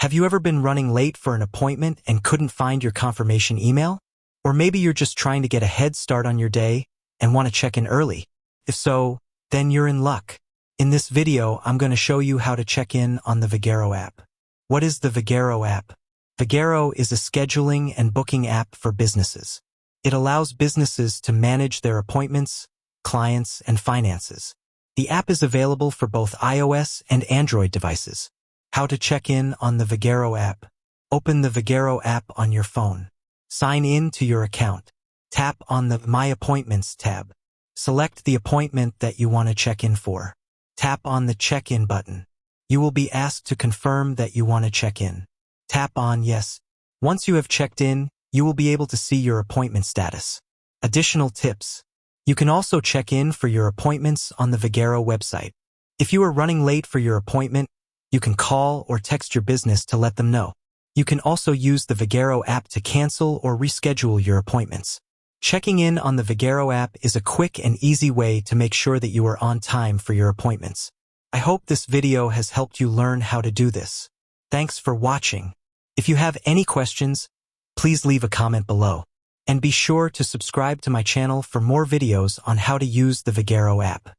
Have you ever been running late for an appointment and couldn't find your confirmation email? Or maybe you're just trying to get a head start on your day and want to check in early. If so, then you're in luck. In this video, I'm going to show you how to check in on the Vagaro app. What is the Vagaro app? Vagaro is a scheduling and booking app for businesses. It allows businesses to manage their appointments, clients, and finances. The app is available for both iOS and Android devices. How to check in on the Vagaro app. Open the Vagaro app on your phone. Sign in to your account. Tap on the My Appointments tab. Select the appointment that you want to check in for. Tap on the check-in button. You will be asked to confirm that you want to check in. Tap on Yes. Once you have checked in, you will be able to see your appointment status. Additional tips. You can also check in for your appointments on the Vagaro website. If you are running late for your appointment, you can call or text your business to let them know. You can also use the Vagaro app to cancel or reschedule your appointments. Checking in on the Vagaro app is a quick and easy way to make sure that you are on time for your appointments. I hope this video has helped you learn how to do this. Thanks for watching. If you have any questions, please leave a comment below. And be sure to subscribe to my channel for more videos on how to use the Vagaro app.